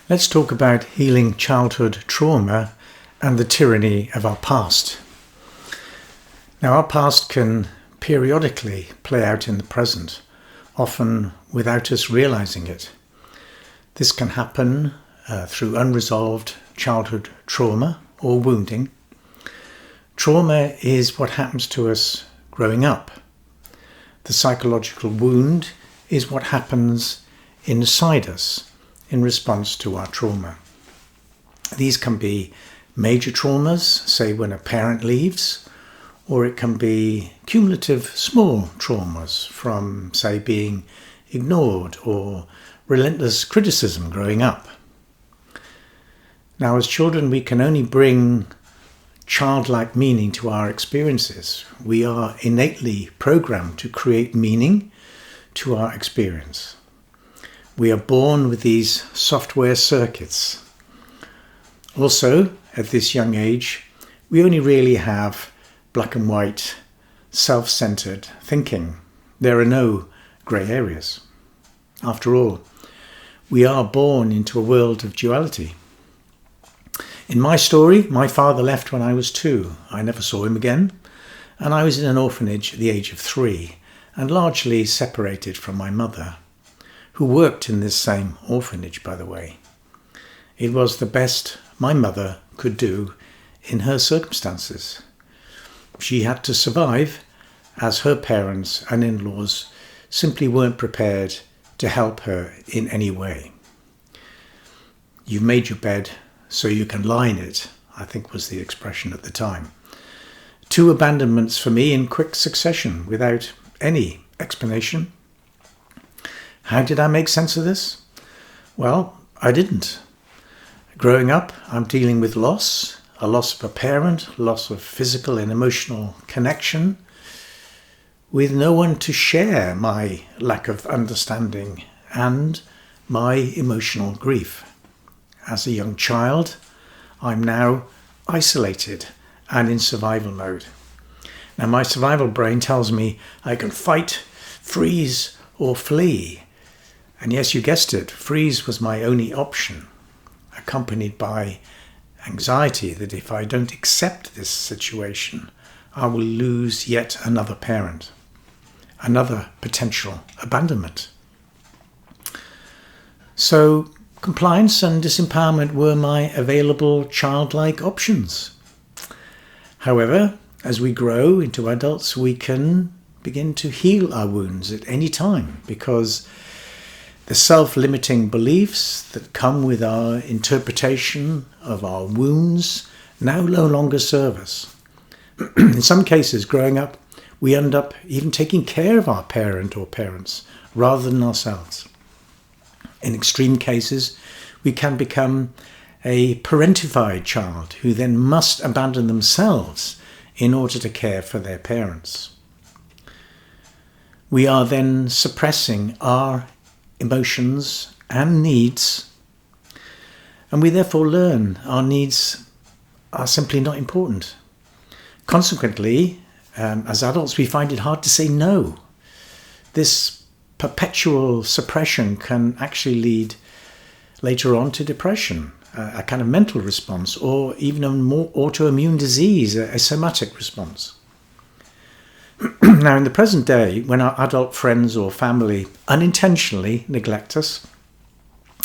Let's talk about healing childhood trauma and the tyranny of our past. Now, our past can periodically play out in the present, often without us realizing it. This can happen through unresolved childhood trauma or wounding. Trauma is what happens to us growing up. The psychological wound is what happens inside us in response to our trauma. These can be major traumas, say when a parent leaves, or it can be cumulative small traumas from, say, being ignored or relentless criticism growing up. Now, as children, we can only bring childlike meaning to our experiences. We are innately programmed to create meaning to our experience. We are born with these software circuits. Also, at this young age, we only really have black and white, self-centered thinking. There are no grey areas. After all, we are born into a world of duality. In my story, my father left when I was 2. I never saw him again, and I was in an orphanage at the age of 3, and largely separated from my mother, who worked in this same orphanage, by the way. It was the best my mother could do in her circumstances. She had to survive, as her parents and in-laws simply weren't prepared to help her in any way. "You've made your bed so you can lie in it," I think was the expression at the time. 2 abandonments for me in quick succession without any explanation. How did I make sense of this? Well, I didn't. Growing up, I'm dealing with loss, a loss of a parent, loss of physical and emotional connection, with no one to share my lack of understanding and my emotional grief. As a young child, I'm now isolated and in survival mode. Now, my survival brain tells me I can fight, freeze, or flee. And yes, you guessed it, freeze was my only option, accompanied by anxiety that if I don't accept this situation, I will lose yet another parent, another potential abandonment. So compliance and disempowerment were my available childlike options. However, as we grow into adults, we can begin to heal our wounds at any time, because the self-limiting beliefs that come with our interpretation of our wounds now no longer serve us. In some cases, growing up, we end up even taking care of our parent or parents rather than ourselves. In extreme cases, we can become a parentified child who then must abandon themselves in order to care for their parents. We are then suppressing our emotions and needs, and we therefore learn our needs are simply not important. Consequently, as adults, we find it hard to say no. This perpetual suppression can actually lead later on to depression, a kind of mental response, or even a more autoimmune disease, a somatic response. Now, in the present day, when our adult friends or family unintentionally neglect us,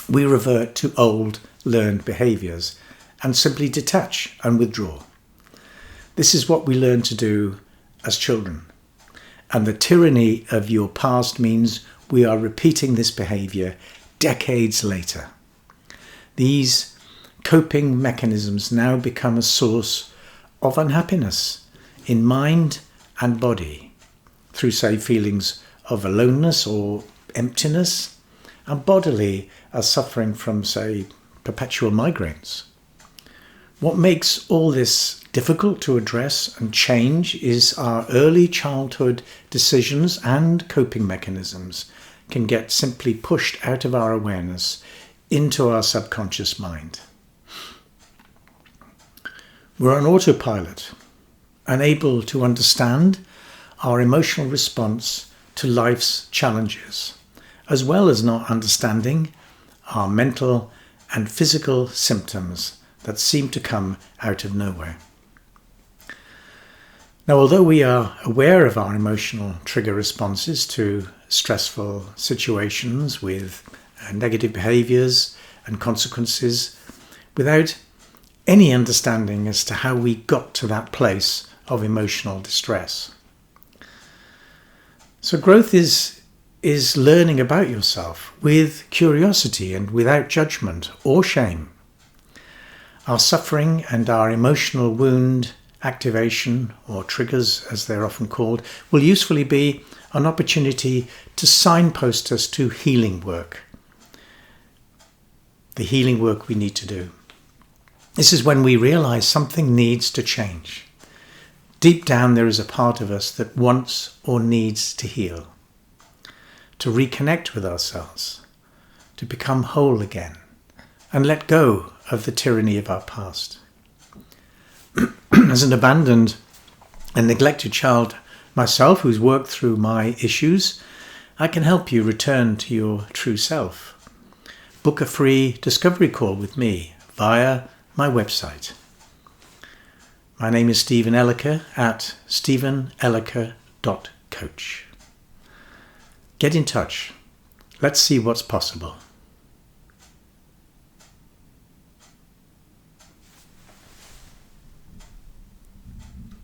we revert to old learned behaviours and simply detach and withdraw. This is what we learn to do as children. And the tyranny of your past means we are repeating this behaviour decades later. These coping mechanisms now become a source of unhappiness in mind and body, through, say, feelings of aloneness or emptiness, and bodily as suffering from, say, perpetual migraines. What makes all this difficult to address and change is our early childhood decisions and coping mechanisms can get simply pushed out of our awareness into our subconscious mind. We're on autopilot, unable to understand our emotional response to life's challenges, as well as not understanding our mental and physical symptoms that seem to come out of nowhere. Now, although we are aware of our emotional trigger responses to stressful situations with negative behaviours and consequences, without any understanding as to how we got to that place of emotional distress. So growth is learning about yourself with curiosity and without judgment or shame. Our suffering and our emotional wound activation, or triggers as they're often called, will usefully be an opportunity to signpost us to healing work. The healing work we need to do. This is when we realize something needs to change. Deep down there is a part of us that wants or needs to heal, to reconnect with ourselves, to become whole again, and let go of the tyranny of our past. As an abandoned and neglected child myself who's worked through my issues, I can help you return to your true self. Book a free discovery call with me via my website. My name is Stephen Elliker at stephenelliker.coach. Get in touch. Let's see what's possible.